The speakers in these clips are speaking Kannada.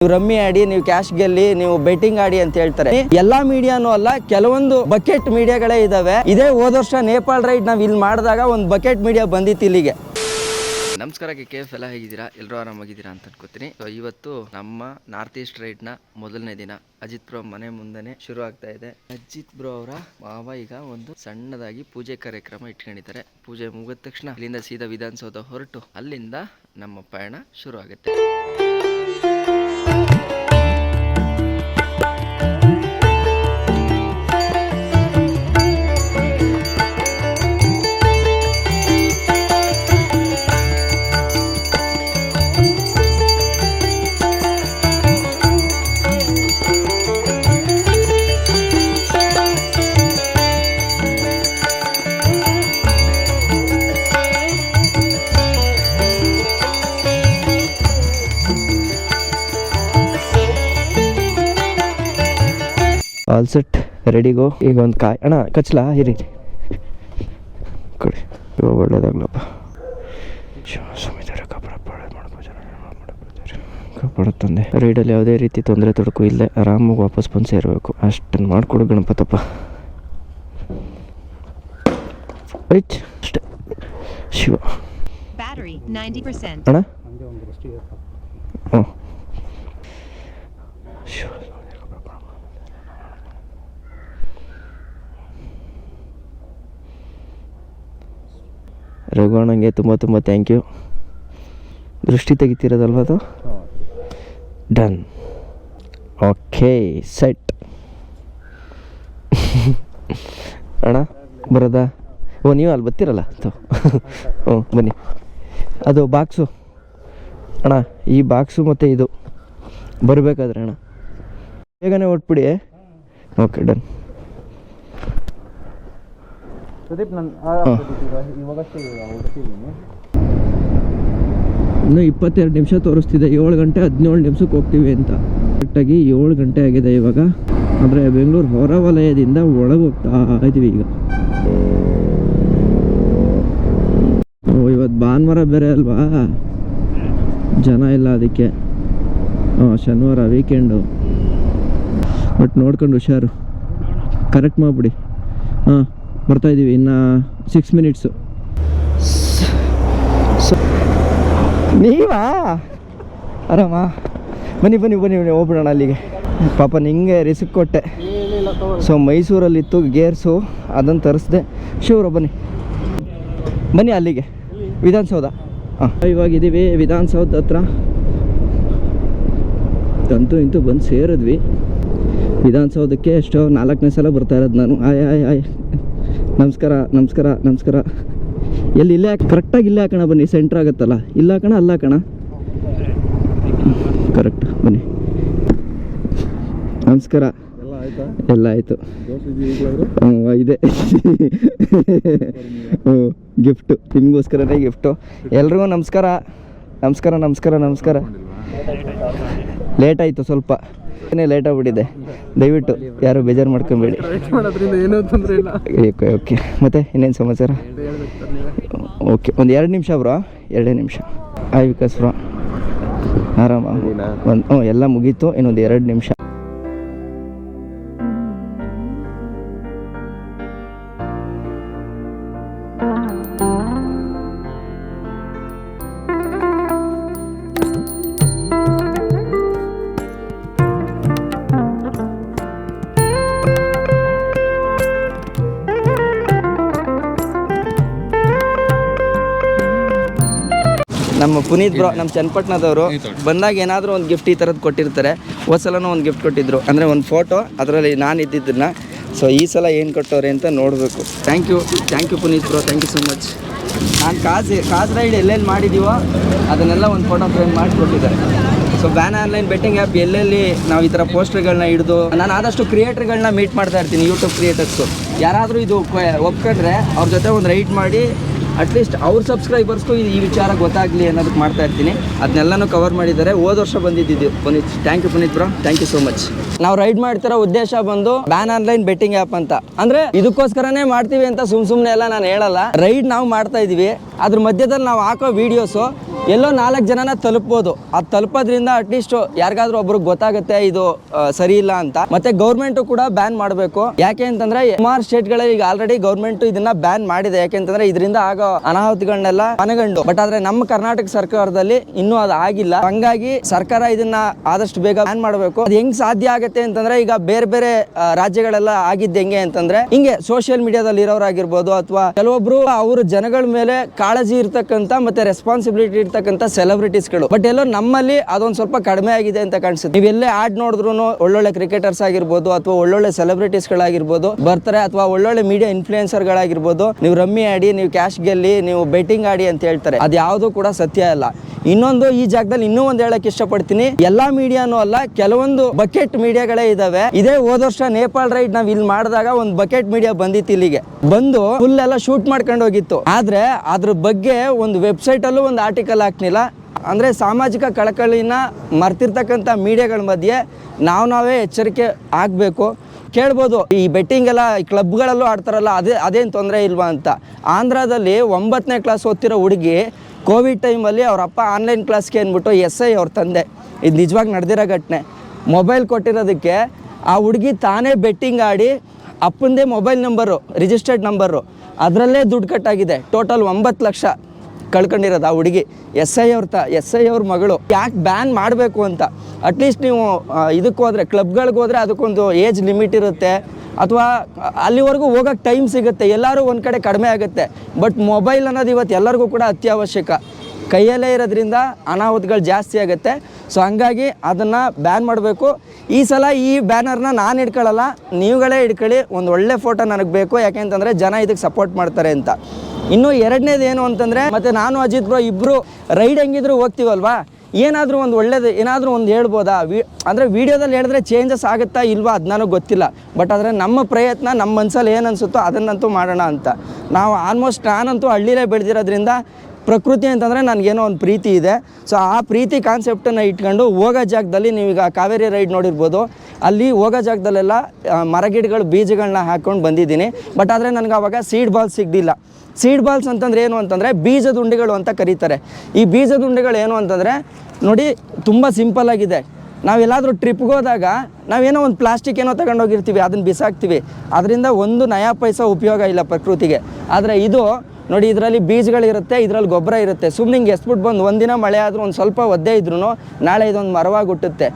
ನೀವು ರಮ್ಮಿ ಆಡಿ, ನೀವು ಕ್ಯಾಶ್ ಗೆಲ್ಲಿ, ನೀವು ಬೆಟ್ಟಿಂಗ್ ಆಡಿ ಅಂತ ಹೇಳ್ತಾರೆ. ಎಲ್ಲಾ ಮೀಡಿಯಾನು ಅಲ್ಲ, ಕೆಲವೊಂದು ಬಕೆಟ್ ಮೀಡಿಯಾಗಳೇ ಇದಾವೆ. ಇದೇ ಹೋದ ವರ್ಷ ನೇಪಾಳ ರೈಡ್ ನಾವ್ ಇಲ್ಲಿ ಮಾಡಿದಾಗ ಒಂದು ಬಕೆಟ್ ಮೀಡಿಯಾ ಬಂದಿತ್ತು ಇಲ್ಲಿಗೆ. ನಮಸ್ಕಾರ KF ಎಲ್ಲ ಹೇಗಿದ್ದೀರಾ? ಎಲ್ಲರೂ ಆರಾಮಾಗಿದ್ದೀರಾ ಅಂತ ಅನ್ಕೋತೀನಿ. ಇವತ್ತು ನಮ್ಮ ನಾರ್ತ್ ಈಸ್ಟ್ ರೈಡ್ ನ ಮೊದಲನೇ ದಿನ. ಅಜಿತ್ ಬ್ರೋ ಮನೆ ಮುಂದೆನೆ ಶುರು ಆಗ್ತಾ ಇದೆ. ಅಜಿತ್ ಬ್ರೋ ಅವರ ಮಾವ ಈಗ ಒಂದು ಸಣ್ಣದಾಗಿ ಪೂಜೆ ಕಾರ್ಯಕ್ರಮ ಇಟ್ಕೊಂಡಿದ್ದಾರೆ. ಪೂಜೆ ಮುಗಿದ ತಕ್ಷಣ ಇಲ್ಲಿಂದ ಸೀದಾ ವಿಧಾನಸೌಧ ಹೊರಟು ಅಲ್ಲಿಂದ ನಮ್ಮ ಪಯಣ ಶುರು ಆಗುತ್ತೆ. ಆಲ್ ಸೆಟ್, ರೆಡಿ ಗೋ. ಈಗ ಒಂದು ಕಾಯಿ ಅಣ್ಣ ಕಚ್ಲಾ ಹಿರಿ ಕೊಡಿ. ಒಳ್ಳೇದಾಗ್ಲಪ್ಪ. ಕಾಪಾಡ ತಂದೆ. ರೈಡಲ್ಲಿ ಯಾವುದೇ ರೀತಿ ತೊಂದರೆ ತೊಡಕು ಇಲ್ಲದೆ ಆರಾಮಾಗಿ ವಾಪಸ್ ಬಂದು ಸೇರಬೇಕು. ಅಷ್ಟನ್ನು ಮಾಡಿಕೊಡು ಗಣಪತಪ್ಪ. ರೈಟ್ ಅಷ್ಟೇ. ಶಿವ ಅಣ್ಣ ಹ್ಞೂ ಶಿವ. ರಘುವಣ್ಣಂಗೆ ತುಂಬ ತುಂಬ ಥ್ಯಾಂಕ್ ಯು. ದೃಷ್ಟಿ ತೆಗಿತಿರೋದಲ್ವ ಅದು? ಡನ್. Okay set. ಅಣ್ಣ ಬರೋದಾ? ಓ ನೀವು ಅಲ್ಲಿ ಬರ್ತಿರಲ್ಲ ಹ್ಞೂ ಬನ್ನಿ. ಅದು ಬಾಕ್ಸು ಅಣ್ಣ, ಈ ಬಾಕ್ಸು ಮತ್ತು ಇದು ಬರಬೇಕಾದ್ರೆ ಅಣ್ಣ ಬೇಗನೆ ಹೊಟ್ಬಿಡಿ. Okay done. ಇನ್ನು 22 ನಿಮಿಷ ತೋರಿಸ್ತಿದೆ. 7 ಗಂಟೆ 17 ನಿಮಿಷಕ್ಕೆ ಹೋಗ್ತೀವಿ ಅಂತ. ಕರೆಕ್ಟಾಗಿ 7 ಗಂಟೆ ಆಗಿದೆ ಇವಾಗ. ಆದರೆ ಬೆಂಗಳೂರು ಹೊರವಲಯದಿಂದ ಒಳಗೆ ಹೋಗ್ತಾ ಇದ್ದೀವಿ ಈಗ. ಇವತ್ತು ಭಾನುವಾರ ಬೇರೆ ಅಲ್ವಾ, ಜನ ಇಲ್ಲ ಅದಕ್ಕೆ. ಶನಿವಾರ ವೀಕೆಂಡು. ಬಟ್ ನೋಡ್ಕೊಂಡು ಹುಷಾರು, ಕರೆಕ್ಟ್ ಮಾಡಿಬಿಡಿ. ಹಾಂ ಬರ್ತಾಯಿದ್ದೀವಿ ಇನ್ನು 6 ಮಿನಿಟ್ಸು. ನೀವಾ ಆರಾಮ? ಬನ್ನಿ ಬನ್ನಿ ಬನ್ನಿ ಬನ್ನಿ ಹೋಗ್ಬಿಡೋಣ ಅಲ್ಲಿಗೆ. ಪಾಪ ನಿಂಗೆ ರಿಸ್ಕ್ ಕೊಟ್ಟೆ. ಸೊ ಮೈಸೂರಲ್ಲಿತ್ತು ಗೇರ್ಸು, ಅದನ್ನು ತರಿಸ್ದೆ. ಶಿವರು ಬನ್ನಿ ಬನ್ನಿ ಅಲ್ಲಿಗೆ, ವಿಧಾನಸೌಧ. ಹಾಂ ಇವಾಗಿದ್ದೀವಿ ವಿಧಾನಸೌಧ ಹತ್ರ. ಇಂತೂ ಬಂದು ಸೇರಿದ್ವಿ ವಿಧಾನಸೌಧಕ್ಕೆ. ಎಷ್ಟೋ 4ನೇ ಸಲ ಬರ್ತಾ ಇರೋದು ನಾನು. ಆಯ್ ನಮಸ್ಕಾರ ನಮಸ್ಕಾರ ನಮಸ್ಕಾರ. ಎಲ್ಲಿ ಇಲ್ಲೇ ಕರೆಕ್ಟಾಗಿ ಇಲ್ಲೇ ಹಾಕೋಣ ಬನ್ನಿ. ಸೆಂಟ್ರ್ ಆಗುತ್ತಲ್ಲ, ಇಲ್ಲ ಹಾಕೋಣ ಅಲ್ಲ ಹಾಕೋಣ. ಕರೆಕ್ಟ್ ಬನ್ನಿ. ನಮಸ್ಕಾರ. ಎಲ್ಲ ಆಯಿತು. ಇದೆ ಗಿಫ್ಟು ನಿಮಗೋಸ್ಕರನೇ ಗಿಫ್ಟು. ಎಲ್ರಿಗೂ ನಮಸ್ಕಾರ ನಮಸ್ಕಾರ ನಮಸ್ಕಾರ ನಮಸ್ಕಾರ. ಲೇಟ್ ಆಯಿತು ಸ್ವಲ್ಪ, ಏನೇ ಲೇಟ್ ಆಗಿಬಿಟ್ಟಿದೆ. ದಯವಿಟ್ಟು ಯಾರು ಬೇಜಾರು ಮಾಡ್ಕೊಬೇಡಿ. Okay okay. ಮತ್ತು ಇನ್ನೇನು ಸಮಾಚಾರ? ಓಕೆ ಒಂದು 2 ನಿಮಿಷ ಬ್ರೋ, 2 ನಿಮಿಷ. ಹಾಯ್ ವಿಕಾಸ್ ಬ್ರೋ, ಆರಾಮ? ಎಲ್ಲ ಮುಗೀತು. ಇನ್ನೊಂದು 2 ನಿಮಿಷ. ನಮ್ಮ ಪುನೀತ್ ಬ್ರೋ, ನಮ್ಮ ಚನ್ನಪಟ್ಟಣದವರು ಬಂದಾಗ ಏನಾದರೂ ಒಂದು ಗಿಫ್ಟ್ ಈ ಥರದ್ದು ಕೊಟ್ಟಿರ್ತಾರೆ. ಹೋದ ಸಲನೂ ಒಂದು ಗಿಫ್ಟ್ ಕೊಟ್ಟಿದ್ದರು, ಅಂದರೆ ಒಂದು ಫೋಟೋ, ಅದರಲ್ಲಿ ನಾನು ಇದ್ದಿದ್ದನ್ನ. ಸೊ ಈ ಸಲ ಏನು ಕೊಟ್ಟವ್ರೆ ಅಂತ ನೋಡಬೇಕು. Thank you Puneeth bro, thank you so much. ನಾನು ಕಾಸ್ ರೈಡ್ ಎಲ್ಲೆಲ್ಲಿ ಮಾಡಿದ್ದೀವೋ ಅದನ್ನೆಲ್ಲ ಒಂದು ಫೋಟೋ ಫ್ರೇಮ್ ಮಾಡಿ ಕೊಟ್ಟಿದ್ದಾರೆ. So ban online betting app ಎಲ್ಲೆಲ್ಲಿ ನಾವು ಈ ಥರ ಪೋಸ್ಟರ್ಗಳನ್ನ ಹಿಡಿದು, ನಾನು ಆದಷ್ಟು ಕ್ರಿಯೇಟರ್ಗಳನ್ನ ಮೀಟ್ ಮಾಡ್ತಾ ಇರ್ತೀನಿ, ಯೂಟ್ಯೂಬ್ ಕ್ರಿಯೇಟರ್ಸು. ಯಾರಾದರೂ ಇದು ಒಪ್ಕೊಂಡ್ರೆ ಅವ್ರ ಜೊತೆ ಒಂದು ರೈಡ್ ಮಾಡಿ ಅಟ್ಲೀಸ್ಟ್ ಅವ್ರ ಸಬ್ಸ್ಕ್ರೈಬರ್ಸ್ಗೂ ಈ ವಿಚಾರ ಗೊತ್ತಾಗಲಿ ಅನ್ನೋದಕ್ಕೆ ಮಾಡ್ತಾ ಇರ್ತೀನಿ. ಅದನ್ನೆಲ್ಲನೂ ಕವರ್ ಮಾಡಿದ್ದಾರೆ. ಹೋದ ವರ್ಷ ಬಂದಿದ್ದು Puneeth. Thank you Puneeth bro, thank you so much. ನಾವು ರೈಡ್ ಮಾಡ್ತಿರೋ ಉದ್ದೇಶ ಬಂದು ಬ್ಯಾನ್ ಆನ್ಲೈನ್ ಬೆಟ್ಟಿಂಗ್ ಆ್ಯಪ್ ಅಂತ. ಅಂದರೆ ಇದಕ್ಕೋಸ್ಕರನೇ ಮಾಡ್ತೀವಿ ಅಂತ ಸುಮ್ಮನೆ ಎಲ್ಲ ನಾನು ಹೇಳಲ್ಲ. ರೈಡ್ ನಾವು ಮಾಡ್ತಾ ಇದೀವಿ, ಅದ್ರ ಮಧ್ಯದಲ್ಲಿ ನಾವು ಹಾಕೋ ವೀಡಿಯೋಸು ಎಲ್ಲೋ 4 ಜನನ ತಲುಪ್ಬೋದು. ಅದು ತಲುಪೋದ್ರಿಂದ ಅಟ್ಲೀಸ್ಟ್ ಯಾರಿಗಾದ್ರೂ ಒಬ್ರಿಗೆ ಗೊತ್ತಾಗುತ್ತೆ ಇದು ಸರಿ ಇಲ್ಲ ಅಂತ. ಮತ್ತೆ ಗೌರ್ಮೆಂಟು ಕೂಡ ಬ್ಯಾನ್ ಮಾಡಬೇಕು. ಯಾಕೆ ಅಂತಂದ್ರೆ ಸುಮಾರು ಸ್ಟೇಟ್ಗಳಲ್ಲಿ ಈಗ ಆಲ್ರೆಡಿ ಗೌರ್ಮೆಂಟ್ ಇದನ್ನ ಬ್ಯಾನ್ ಮಾಡಿದೆ. ಯಾಕೆಂತಂದ್ರೆ ಇದರಿಂದ ಆಗೋ ಅನಾಹುತಗಳನ್ನೆಲ್ಲ ಮನಗಂಡು. ಬಟ್ ಆದ್ರೆ ನಮ್ಮ ಕರ್ನಾಟಕ ಸರ್ಕಾರದಲ್ಲಿ ಇನ್ನೂ ಅದು ಆಗಿಲ್ಲ. ಹಂಗಾಗಿ ಸರ್ಕಾರ ಇದನ್ನ ಆದಷ್ಟು ಬೇಗ ಬ್ಯಾನ್ ಮಾಡಬೇಕು. ಅದು ಹೆಂಗ್ ಸಾಧ್ಯ ಆಗುತ್ತೆ ಅಂತಂದ್ರೆ ಈಗ ಬೇರೆ ಬೇರೆ ರಾಜ್ಯಗಳೆಲ್ಲ ಆಗಿದ್ದು ಹೆಂಗೆ ಅಂತಂದ್ರೆ ಹಿಂಗೆ ಸೋಷಿಯಲ್ ಮೀಡಿಯಾದಲ್ಲಿ ಇರೋರಾಗಿರ್ಬೋದು ಅಥವಾ ಕೆಲವೊಬ್ರು ಅವ್ರ ಜನಗಳ ಮೇಲೆ ಕಾಳಜಿ ಇರ್ತಕ್ಕಂಥ ಮತ್ತೆ ರೆಸ್ಪಾನ್ಸಿಬಿಲಿಟಿ ಇರ್ತಕ್ಕಂಥ ಸೆಲೆಬ್ರಿಟೀಸ್ಗಳು. ಬಟ್ ಎಲ್ಲೋ ನಮ್ಮಲ್ಲಿ ಅದೊಂದು ಸ್ವಲ್ಪ ಕಡಿಮೆ ಆಗಿದೆ ಅಂತ ಕಾಣಿಸುತ್ತೆ. ನೀವೆಲ್ಲೇ ಆಡ್ ನೋಡಿದ್ರು ಒಳ್ಳೊಳ್ಳೆ ಕ್ರಿಕೆಟರ್ಸ್ ಆಗಿರ್ಬೋದು ಅಥವಾ ಒಳ್ಳೊಳ್ಳೆ ಸೆಲೆಬ್ರಿಟೀಸ್ಗಳಾಗಿರ್ಬೋದು ಬರ್ತಾರೆ, ಅಥವಾ ಒಳ್ಳೊಳ್ಳೆ ಮೀಡಿಯಾ ಇನ್ಫ್ಲೂಯೆನ್ಸರ್ಗಳಾಗಿರ್ಬೋದು, ನೀವು ರಮ್ಮಿ ಆಡಿ, ನೀವು ಕ್ಯಾಶ್ ಗೆಲ್ಲಿ, ನೀವು ಬೆಟ್ಟಿಂಗ್ ಆಡಿ ಅಂತ ಹೇಳ್ತಾರೆ. ಅದು ಯಾವುದು ಕೂಡ ಸತ್ಯ ಅಲ್ಲ. ಇನ್ನೊಂದು ಈ ಜಾಗದಲ್ಲಿ ಇನ್ನೂ ಒಂದು ಹೇಳಕ್ ಇಷ್ಟಪಡ್ತೀನಿ, ಎಲ್ಲಾ ಮೀಡಿಯಾನು ಅಲ್ಲ, ಕೆಲವೊಂದು ಬಕೆಟ್ ಮೀಡಿಯಾಗಳೇ ಇದಾವೆ. ಇದೇ ಹೋದ ವರ್ಷ ನೇಪಾಳ ರೈಡ್ ನಾವ್ ಇಲ್ಲಿ ಮಾಡಿದಾಗ ಒಂದು ಬಕೆಟ್ ಮೀಡಿಯಾ ಬಂದಿತ್ತು, ಇಲ್ಲಿಗೆ ಬಂದು ಫುಲ್ ಎಲ್ಲ ಶೂಟ್ ಮಾಡ್ಕೊಂಡು ಹೋಗಿತ್ತು. ಆದ್ರೆ ಅದ್ರ ಬಗ್ಗೆ ಒಂದು ವೆಬ್ಸೈಟ್ ಅಲ್ಲೂ ಒಂದು ಆರ್ಟಿಕಲ್ ಹಾಕ್ನಿಲ್ಲ. ಅಂದ್ರೆ ಸಾಮಾಜಿಕ ಕಳಕಳಿನ ಮರ್ತಿರ್ತಕ್ಕಂಥ ಮೀಡಿಯಾಗಳ ಮಧ್ಯೆ ನಾವೇ ಎಚ್ಚರಿಕೆ ಆಗಬೇಕು. ಕೇಳ್ಬೋದು, ಈ ಬೆಟ್ಟಿಂಗ್ ಎಲ್ಲ ಕ್ಲಬ್ಗಳಲ್ಲೂ ಆಡ್ತಾರಲ್ಲ, ಅದೇನು ತೊಂದರೆ ಇಲ್ವಾ ಅಂತ. ಆಂಧ್ರದಲ್ಲಿ 9ನೇ ಕ್ಲಾಸ್ ಓದ್ತಿರೋ ಹುಡುಗಿ ಕೋವಿಡ್ ಟೈಮಲ್ಲಿ ಅವ್ರ ಅಪ್ಪ ಆನ್ಲೈನ್ ಕ್ಲಾಸ್ಗೆ ಅಂದ್ಬಿಟ್ಟು SI ಅವ್ರ ತಂದೆ, ಇದು ನಿಜವಾಗಿ ನಡೆದಿರೋ ಘಟನೆ, ಮೊಬೈಲ್ ಕೊಟ್ಟಿರೋದಕ್ಕೆ ಆ ಹುಡುಗಿ ತಾನೇ ಬೆಟ್ಟಿಂಗ್ ಆಡಿ ಅಪ್ಪಂದೇ ಮೊಬೈಲ್ ನಂಬರು, ರಿಜಿಸ್ಟರ್ಡ್ ನಂಬರು, ಅದರಲ್ಲೇ ದುಡ್ಡು ಕಟ್ಟಾಗಿದೆ. ಟೋಟಲ್ 9 ಲಕ್ಷ ಕಳ್ಕೊಂಡಿರೋದು ಆ ಹುಡುಗಿ. SI ಅವ್ರ ಮಗಳು. ಯಾಕೆ ಬ್ಯಾನ್ ಮಾಡಬೇಕು ಅಂತ. ಅಟ್ಲೀಸ್ಟ್ ನೀವು ಇದಕ್ಕೆ ಹೋದರೆ, ಕ್ಲಬ್ಗಳಿಗೆ ಹೋದರೆ ಅದಕ್ಕೊಂದು ಏಜ್ ಲಿಮಿಟ್ ಇರುತ್ತೆ, ಅಥವಾ ಅಲ್ಲಿವರೆಗೂ ಹೋಗೋಕ್ಕೆ ಟೈಮ್ ಸಿಗುತ್ತೆ, ಎಲ್ಲರೂ ಒಂದು ಕಡೆ ಕಡಿಮೆ ಆಗುತ್ತೆ. ಬಟ್ ಮೊಬೈಲ್ ಅನ್ನೋದು ಇವತ್ತು ಎಲ್ಲರಿಗೂ ಕೂಡ ಅತ್ಯವಶ್ಯಕ. ಕೈಯಲ್ಲೇ ಇರೋದ್ರಿಂದ ಅನಾಹುತಗಳು ಜಾಸ್ತಿ ಆಗುತ್ತೆ. ಸೊ ಹಂಗಾಗಿ ಅದನ್ನು ಬ್ಯಾನ್ ಮಾಡಬೇಕು. ಈ ಸಲ ಈ ಬ್ಯಾನರ್ನ ನಾನು ಹಿಡ್ಕೊಳ್ಳಲ್ಲ, ನೀವುಗಳೇ ಹಿಡ್ಕೊಳ್ಳಿ. ಒಂದು ಒಳ್ಳೆ ಫೋಟೋ ನನಗೆ ಬೇಕು, ಯಾಕೆಂತಂದರೆ ಜನ ಇದಕ್ಕೆ ಸಪೋರ್ಟ್ ಮಾಡ್ತಾರೆ ಅಂತ. ಇನ್ನು ಎರಡನೇದು ಏನು ಅಂತಂದರೆ, ಮತ್ತು ನಾನು ಅಜಿತ್ ಬ್ರೋ ಇಬ್ಬರು ರೈಡ್ ಹೆಂಗಿದ್ರು ಹೋಗ್ತೀವಲ್ವಾ, ಏನಾದರೂ ಒಂದು ಒಳ್ಳೇದು ಏನಾದರೂ ಒಂದು ಹೇಳ್ಬೋದಾ? ಅಂದರೆ ವೀಡಿಯೋದಲ್ಲಿ ಹೇಳಿದ್ರೆ ಚೇಂಜಸ್ ಆಗುತ್ತಾ ಇಲ್ವಾ ಅದು ನನಗೆ ಗೊತ್ತಿಲ್ಲ. ಬಟ್ ಆದರೆ ನಮ್ಮ ಪ್ರಯತ್ನ, ನಮ್ಮ ಮನಸ್ಸಲ್ಲಿ ಏನು ಅನಿಸುತ್ತೋ ಅದನ್ನಂತೂ ಮಾಡೋಣ ಅಂತ. ನಾವು ಆಲ್ಮೋಸ್ಟ್ ನಾನಂತೂ ಹಳ್ಳಿಲೇ ಬೆಳೆದಿರೋದ್ರಿಂದ ಪ್ರಕೃತಿ ಅಂತಂದರೆ ನನಗೇನೋ ಒಂದು ಪ್ರೀತಿ ಇದೆ. ಸೊ ಆ ಪ್ರೀತಿ ಕಾನ್ಸೆಪ್ಟನ್ನು ಇಟ್ಕೊಂಡು ಹೋಗೋ ಜಾಗದಲ್ಲಿ, ನೀವೀಗ ಕಾವೇರಿ ರೈಡ್ ನೋಡಿರ್ಬೋದು, ಅಲ್ಲಿ ಹೋಗೋ ಜಾಗದಲ್ಲೆಲ್ಲ ಮರಗಿಡಗಳು ಬೀಜಗಳನ್ನ ಹಾಕ್ಕೊಂಡು ಬಂದಿದ್ದೀನಿ. ಬಟ್ ಆದರೆ ನನಗೆ ಆವಾಗ ಸೀಡ್ ಬಾಲ್ಸ್ ಸಿಗಲಿಲ್ಲ. ಸೀಡ್ ಬಾಲ್ಸ್ ಅಂತಂದರೆ ಏನು ಅಂತಂದರೆ ಬೀಜದ ಉಂಡೆಗಳು ಅಂತ ಕರೀತಾರೆ. ಈ ಬೀಜದ ಉಂಡೆಗಳು ಏನು ಅಂತಂದರೆ ನೋಡಿ, ತುಂಬ ಸಿಂಪಲ್ಲಾಗಿದೆ. ನಾವೆಲ್ಲಾದರೂ ಟ್ರಿಪ್ಗೆ ಹೋದಾಗ ನಾವೇನೋ ಒಂದು ಪ್ಲಾಸ್ಟಿಕ್ ಏನೋ ತಗೊಂಡೋಗಿರ್ತೀವಿ, ಅದನ್ನು ಬಿಸಾಕ್ತೀವಿ, ಅದರಿಂದ ಒಂದು ನಯಾ ಪೈಸಾ ಉಪಯೋಗ ಇಲ್ಲ ಪ್ರಕೃತಿಗೆ. ಆದರೆ ಇದು ನೋಡಿ, ಇದರಲ್ಲಿ ಬೀಜಗಳಿರುತ್ತೆ, ಇದರಲ್ಲಿ ಗೊಬ್ಬರ ಇರುತ್ತೆ. ಸುಮ್ಮನೆ ಹಿಂಗೆ ಎಸ್ಬಿಟ್ಟು ಬಂದು ಒಂದಿನ ಮಳೆ ಆದರೂ ಒಂದು ಸ್ವಲ್ಪ ಒದ್ದೆ ಇದ್ರೂ ನಾಳೆ ಇದೊಂದು ಮರವಾಗಿ ಹುಟ್ಟುತ್ತೆ.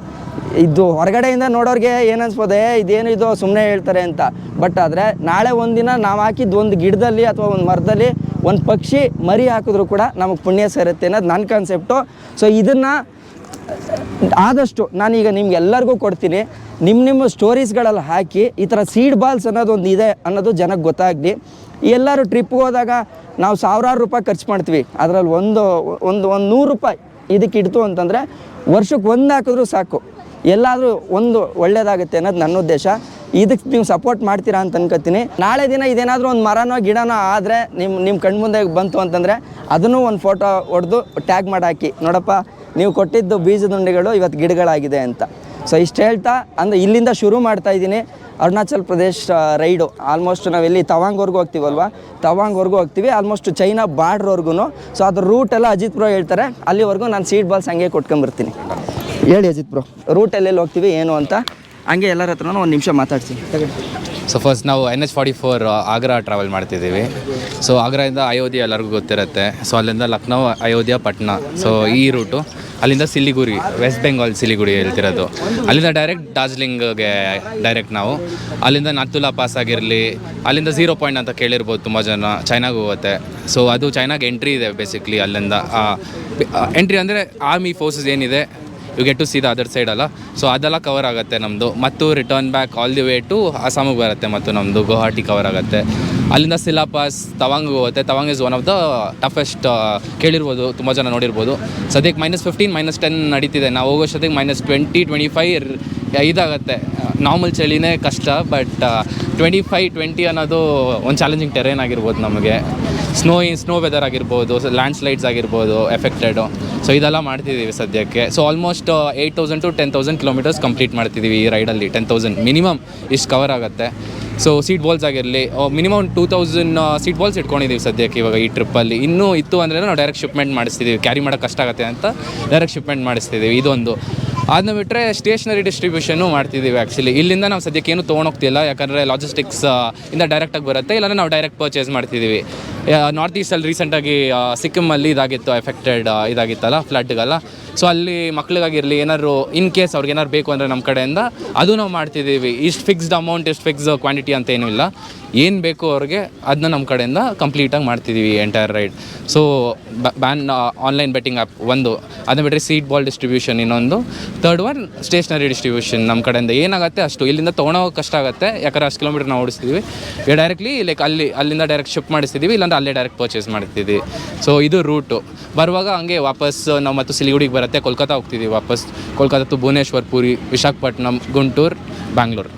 ಇದು ಹೊರಗಡೆಯಿಂದ ನೋಡೋರಿಗೆ ಏನನ್ಸ್ಬೋದೇ, ಇದೇನು ಇದು ಸುಮ್ಮನೆ ಹೇಳ್ತಾರೆ ಅಂತ. ಬಟ್ ಆದರೆ ನಾಳೆ ಒಂದಿನ ನಾವು ಹಾಕಿದ್ದು ಒಂದು ಗಿಡದಲ್ಲಿ ಅಥವಾ ಒಂದು ಮರದಲ್ಲಿ ಒಂದು ಪಕ್ಷಿ ಮರಿ ಹಾಕಿದ್ರು ಕೂಡ ನಮಗೆ ಪುಣ್ಯ ಸೇರುತ್ತೆ ಅನ್ನೋದು ನನ್ನ ಕಾನ್ಸೆಪ್ಟು. ಸೊ ಇದನ್ನು ಆದಷ್ಟು ನಾನೀಗ ನಿಮ್ಗೆಲ್ಲರಿಗೂ ಕೊಡ್ತೀನಿ. ನಿಮ್ಮ ಸ್ಟೋರೀಸ್ಗಳಲ್ಲಿ ಹಾಕಿ ಈ ಥರ ಸೀಡ್ ಬಾಲ್ಸ್ ಅನ್ನೋದೊಂದು ಇದೆ ಅನ್ನೋದು ಜನಕ್ಕೆ ಗೊತ್ತಾಗಲಿ. ಎಲ್ಲರೂ ಟ್ರಿಪ್ಗೆ ಹೋದಾಗ ನಾವು ಸಾವಿರಾರು ರೂಪಾಯಿ ಖರ್ಚು ಮಾಡ್ತೀವಿ, ಅದರಲ್ಲಿ ಒಂದು 100 ರೂಪಾಯಿ ಇದಕ್ಕೆ ಇಡ್ತು ಅಂತಂದರೆ ವರ್ಷಕ್ಕೆ ಒಂದು ಹಾಕಿದ್ರೂ ಸಾಕು, ಎಲ್ಲಾದರೂ ಒಂದು ಒಳ್ಳೇದಾಗುತ್ತೆ ಅನ್ನೋದು ನನ್ನ ಉದ್ದೇಶ. ಇದಕ್ಕೆ ನೀವು ಸಪೋರ್ಟ್ ಮಾಡ್ತೀರಾ ಅಂತ ಅನ್ಕೋತೀನಿ. ನಾಳೆ ದಿನ ಇದೇನಾದರೂ ಒಂದು ಮರನೋ ಗಿಡನೋ ಆದರೆ ನಿಮ್ಮ ಕಣ್ಮುಂದೆ ಬಂತು ಅಂತಂದರೆ ಅದನ್ನು ಒಂದು ಫೋಟೋ ಹೊಡೆದು ಟ್ಯಾಗ್ ಮಾಡಿ ಹಾಕಿ, ನೋಡಪ್ಪ ನೀವು ಕೊಟ್ಟಿದ್ದು ಬೀಜದ ಉಂಡೆಗಳು ಇವತ್ತು ಗಿಡಗಳಾಗಿದೆ ಅಂತ. ಸೊ ಇಷ್ಟು ಹೇಳ್ತಾ, ಅಂದರೆ ಇಲ್ಲಿಂದ ಶುರು ಮಾಡ್ತಾಯಿದ್ದೀನಿ. ಅರುಣಾಚಲ್ ಪ್ರದೇಶ್ ರೈಡು ಆಲ್ಮೋಸ್ಟ್ ನಾವೆಲ್ಲಿ ತವಾಂಗ್ವರೆಗೂ ಹೋಗ್ತೀವಲ್ವ, ತವಾಂಗ್ವರೆಗೂ ಹೋಗ್ತೀವಿ, ಆಲ್ಮೋಸ್ಟ್ ಚೈನಾ ಬಾರ್ಡ್ರ್ವರೆಗೂ. ಸೊ ಅದ್ರ ರೂಟೆಲ್ಲ ಅಜಿತ್ ಬ್ರೋ ಹೇಳ್ತಾರೆ, ಅಲ್ಲಿವರೆಗೂ ನಾನು ಸೀಡ್ ಬಾಲ್ಸ್ ಹಂಗೆ ಕೊಟ್ಕೊಂಬರ್ತೀನಿ. ಹೇಳಿ ಅಜಿತ್ ಬ್ರೋ, ರೂಟ್ ಎಲ್ಲೆಲ್ಲಿ ಹೋಗ್ತೀವಿ ಏನು ಅಂತ ಹಂಗೆ ಎಲ್ಲರ ಹತ್ರನೂ ಒಂದು ನಿಮಿಷ ಮಾತಾಡ್ತೀನಿ. ಸೊ ಫಸ್ಟ್ ನಾವು NH44 ಆಗ್ರಾ ಟ್ರಾವೆಲ್ ಮಾಡ್ತಿದ್ದೀವಿ. ಸೊ ಆಗ್ರಾದಿಂದ ಅಯೋಧ್ಯೆ ಎಲ್ಲರಿಗೂ ಗೊತ್ತಿರುತ್ತೆ. ಸೊ ಅಲ್ಲಿಂದ ಲಕ್ನೋ, ಅಯೋಧ್ಯ, ಪಟ್ನಾ. ಸೊ ಈ ರೂಟು ಅಲ್ಲಿಂದ ಸಿಲಿಗುರಿ, ವೆಸ್ಟ್ ಬೆಂಗಾಲ್ ಸಿಲಿಗುರಿ ಹೇಳ್ತಿರೋದು. ಅಲ್ಲಿಂದ ಡೈರೆಕ್ಟ್ ಡಾರ್ಜಿಲಿಂಗ್ಗೆ ಡೈರೆಕ್ಟ್ ನಾವು. ಅಲ್ಲಿಂದ ನಾಥುಲಾ ಪಾಸ್ ಆಗಿರಲಿ, ಅಲ್ಲಿಂದ 0 ಪಾಯಿಂಟ್ ಅಂತ ಕೇಳಿರ್ಬೋದು ತುಂಬ ಜನ, ಚೈನಾಗೆ ಹೋಗುತ್ತೆ. ಸೊ ಅದು ಚೈನಾಗೆ ಎಂಟ್ರಿ ಇದೆ ಬೇಸಿಕ್ಲಿ. ಅಲ್ಲಿಂದ ಎಂಟ್ರಿ ಅಂದರೆ ಆರ್ಮಿ ಫೋರ್ಸಸ್ ಏನಿದೆ, you get to see the other side ಅಲ್ಲ. ಸೊ ಅದೆಲ್ಲ ಕವರ್ ಆಗುತ್ತೆ ನಮ್ಮದು. ಮತ್ತು return back all the way to ಅಸ್ಸಾಮಿಗೆ ಬರುತ್ತೆ, ಮತ್ತು ನಮ್ಮದು ಗುವಾಹಟಿ ಕವರ್ ಆಗುತ್ತೆ. ಅಲ್ಲಿಂದ ಸಿಲಾಪಾಸ್ ತವಾಂಗ್ ಹೋಗುತ್ತೆ. Tawang is one of the toughest, ಕೇಳಿರ್ಬೋದು, ತುಂಬ ಜನ ನೋಡಿರ್ಬೋದು. ಸದ್ಯಕ್ಕೆ -15 -10 ನಡೀತಿದೆ. ನಾವು ಹೋಗೋಷ್ಟೊತ್ತಿಗೆ -20 -25 ಇದಾಗುತ್ತೆ. ನಾರ್ಮಲ್ ಚಳಿನೇ ಕಷ್ಟ, ಬಟ್ 25-20 ಅನ್ನೋದು ಒಂದು ಚಾಲೆಂಜಿಂಗ್ ಟೆರೇನ್ ಆಗಿರ್ಬೋದು ನಮಗೆ. ಸ್ನೋ ವೆದರ್ ಆಗಿರ್ಬೋದು, ಲ್ಯಾಂಡ್ ಸ್ಲೈಡ್ಸ್ ಆಗಿರ್ಬೋದು ಎಫೆಕ್ಟೆಡು. ಸೊ ಇದೆಲ್ಲ ಮಾಡ್ತಿದ್ದೀವಿ ಸದ್ಯಕ್ಕೆ. So almost 8,000 to 10,000 kilometres complete ಮಾಡ್ತಿದ್ದೀವಿ ಈ ರೈಡಲ್ಲಿ. 10,000 ಮಿನಿಮಮ್ ಇಷ್ಟು ಕವರ್ ಆಗುತ್ತೆ. ಸೊ ಸೀಟ್ ಬಾಲ್ಸ್ ಆಗಿರಲಿ ಮಿನಿಮಮ್ 2000 ಸೀಟ್ ಬಾಲ್ಸ್ ಇಟ್ಕೊಂಡಿದ್ದೀವಿ ಸದ್ಯಕ್ಕೆ ಇವಾಗ ಈ ಟ್ರಿಪ್ಪಲ್ಲಿ. ಇನ್ನೂ ಇತ್ತು ಅಂದರೆ ನಾವು ಡೈರೆಕ್ಟ್ ಶಿಪ್ಮೆಂಟ್ ಮಾಡಿಸ್ತಿದ್ದೀವಿ, ಕ್ಯಾರಿ ಮಾಡೋಕ್ಕೆ ಕಷ್ಟ ಆಗುತ್ತೆ ಅಂತ ಡೈರೆಕ್ಟ್ ಶಿಪ್ಮೆಂಟ್ ಮಾಡಿಸ್ತಿದ್ದೀವಿ. ಇದೊಂದು ಅದನ್ನ ಬಿಟ್ಟರೆ ಸ್ಟೇಷನರಿ ಡಿಸ್ಟ್ರಿಬ್ಯೂಷನ್ನು ಮಾಡ್ತಿದ್ದೀವಿ. ಆ್ಯಕ್ಚುಲಿ ಇಲ್ಲಿಂದ ನಾವು ಸದ್ಯಕ್ಕೆ ಏನು ತೊಗೊಂಡೋಗ್ತಿಲ್ಲ, ಯಾಕಂದರೆ ಲಾಜಿಸ್ಟಿಕ್ಸ್ ಇಂದ ಡೈರೆಕ್ಟಾಗಿ ಬರುತ್ತೆ, ಇಲ್ಲಾಂದರೆ ನಾವು ಡೈರೆಕ್ಟ್ ಪರ್ಚೇಸ್ ಮಾಡ್ತಿದ್ದೀವಿ. ನಾರ್ತ್ ಈಸ್ಟಲ್ಲಿ ರೀಸೆಂಟಾಗಿ ಸಿಕ್ಕಿಮಲ್ಲಿ ಇದಾಗಿತ್ತಲ್ಲ ಫ್ಲಡ್ಗೆಲ್ಲ, ಸೊ ಅಲ್ಲಿ ಮಕ್ಳಿಗಾಗಿರಲಿ ಏನಾದ್ರು ಇನ್ ಕೇಸ್ ಅವ್ರಿಗೆ ಏನಾರು ಬೇಕು ಅಂದರೆ ನಮ್ಮ ಕಡೆಯಿಂದ ಅದು ನಾವು ಮಾಡ್ತಿದ್ದೀವಿ. ಇಷ್ಟು ಫಿಕ್ಸ್ಡ್ ಅಮೌಂಟ್, ಇಷ್ಟು ಫಿಕ್ಸ್ ಕ್ವಾಂಟಿಟಿ ಅಂತ ಏನೂ ಇಲ್ಲ, ಏನು ಬೇಕು ಅವ್ರಿಗೆ ಅದನ್ನ ನಮ್ಮ ಕಡೆಯಿಂದ ಕಂಪ್ಲೀಟಾಗಿ ಮಾಡ್ತಿದ್ದೀವಿ entire ride. So online betting app ಒಂದು, ಅದನ್ನ ಬಿಟ್ಟರೆ ಸೀಟ್ ಬಾಲ್ ಡಿಸ್ಟ್ರಿಬ್ಯೂಷನ್ ಇನ್ನೊಂದು, ಥರ್ಡ್ ಒನ್ ಸ್ಟೇಷನರಿ ಡಿಸ್ಟ್ರಿಬ್ಯೂಷನ್. ನಮ್ಮ ಕಡೆಯಿಂದ ಏನಾಗುತ್ತೆ ಅಷ್ಟು ಇಲ್ಲಿಂದ ತೊಗೊಳೋಕೆ ಕಷ್ಟ ಆಗುತ್ತೆ, ಯಾಕಂದರೆ ಅಷ್ಟು ಕಿಲೋಮೀಟರ್ ನಾವು ಓಡಿಸ್ತೀವಿ. ಡೈರೆಕ್ಟ್ಲಿ ಲೈಕ್ ಅಲ್ಲಿಂದ ಡೈರೆಕ್ಟ್ ಶಿಪ್ ಮಾಡಿಸ್ತಿದ್ದೀವಿ, ಇಲ್ಲಾಂದ್ರೆ ಅಲ್ಲೇ ಡೈರೆಕ್ಟ್ ಪರ್ಚೇಸ್ ಮಾಡ್ತಿದ್ದೀವಿ. ಸೊ ಇದು ರೂಟು. ಬರುವಾಗ ಹಂಗೆ ವಾಪಸ್ ನಾವು ಮತ್ತು ಸಿಲಿಗುಡಿಗೆ ಬರುತ್ತೆ, ಕೋಲ್ಕತ್ತಾ ಹೋಗ್ತಿದ್ದೀವಿ ವಾಪಸ್. Kolkata to Bhubaneswar, Puri, Visakhapatnam, Guntur, Bangalore.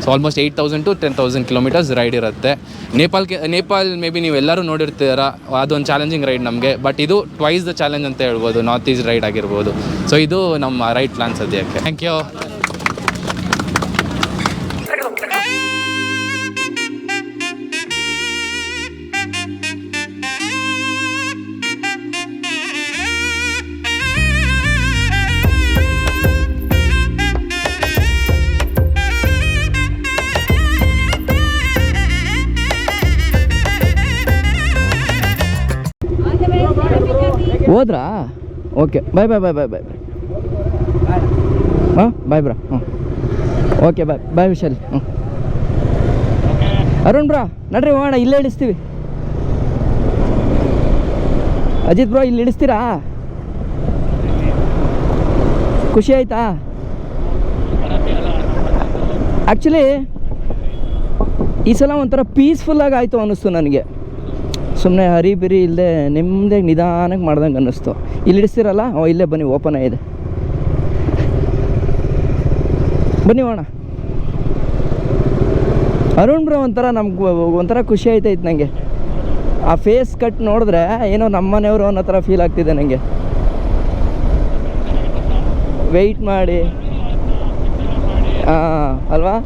So almost 8000 to 10,000 kilometres ride ಇರುತ್ತೆ. ನೇಪಾಲ್ ಮೇ ಬಿ ನೀವು ಎಲ್ಲರೂ ನೋಡಿರ್ತೀರ, ಅದೊಂದು ಚಾಲೆಂಜಿಂಗ್ ರೈಡ್ ನಮಗೆ. ಬಟ್ ಇದು ಟ್ವೈಸ್ ದ ಚಾಲೆಂಜ್ ಅಂತ ಹೇಳ್ಬೋದು, ನಾರ್ತ್ ಈಸ್ಟ್ ರೈಡ್ ಆಗಿರ್ಬೋದು. ಸೊ ಇದು ನಮ್ಮ ರೈಡ್ ಪ್ಲಾನ್ ಸದ್ಯಕ್ಕೆ. Thank you. ಹೋದ್ರಾ? Okay, bye bye bye bye bye ಹಾಂ ಬಾಯ್ ಬ್ರಾ. ಹ್ಞೂ ಓಕೆ ಬಾಯ್ ಬಾಯ್ ವಿಶಾಲ್. ಹ್ಞೂ ಅರುಣ್ ಬ್ರಾ ನಡ್ರಿ ಹೋಗೋಣ, ಇಲ್ಲೇ ಇಳಿಸ್ತೀವಿ. ಅಜಿತ್ ಬ್ರೋ ಇಲ್ಲಿ ಇಳಿಸ್ತೀರಾ? ಖುಷಿ ಆಯ್ತಾ? ಆ್ಯಕ್ಚುಲಿ ಈ ಸಲ ಒಂಥರ ಪೀಸ್ಫುಲ್ಲಾಗಿ ಆಯಿತು ಅನ್ನಿಸ್ತು ನನಗೆ. ಸುಮ್ಮನೆ ಹರಿಬಿರಿ ಇಲ್ಲದೆ ನೆಮ್ಮದಿಯಾಗಿ ನಿಧಾನಕ್ಕೆ ಮಾಡ್ದಂಗೆ ಅನ್ನಿಸ್ತು. ಇಲ್ಲಿ ಇಡಿಸ್ತೀರಲ್ಲ, ಇಲ್ಲೇ ಬನ್ನಿ, ಓಪನ್ ಆಗಿದೆ, ಬನ್ನಿ ಹೋಣ. ಅರುಣ್ ಬ್ರೋ ಒಂಥರ ಖುಷಿ ಆಯ್ತಾಯ್ತು ನನಗೆ. ಆ ಫೇಸ್ ಕಟ್ ನೋಡಿದ್ರೆ ಏನೋ ನಮ್ಮನೆಯವರು ಅನ್ನೋ ಥರ ಫೀಲ್ ಆಗ್ತಿದೆ ನನಗೆ. ವೆಯ್ಟ್ ಮಾಡಿ ಅಲ್ವಾ?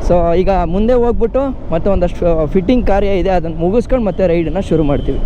ಸೊ ಈಗ ಮುಂದೆ ಹೋಗ್ಬಿಟ್ಟು ಮತ್ತೆ ಒಂದಷ್ಟು ಫಿಟ್ಟಿಂಗ್ ಕಾರ್ಯ ಇದೆ, ಅದನ್ನು ಮುಗಿಸ್ಕೊಂಡು ಮತ್ತೆ ರೈಡನ್ನು ಶುರು ಮಾಡ್ತೀವಿ.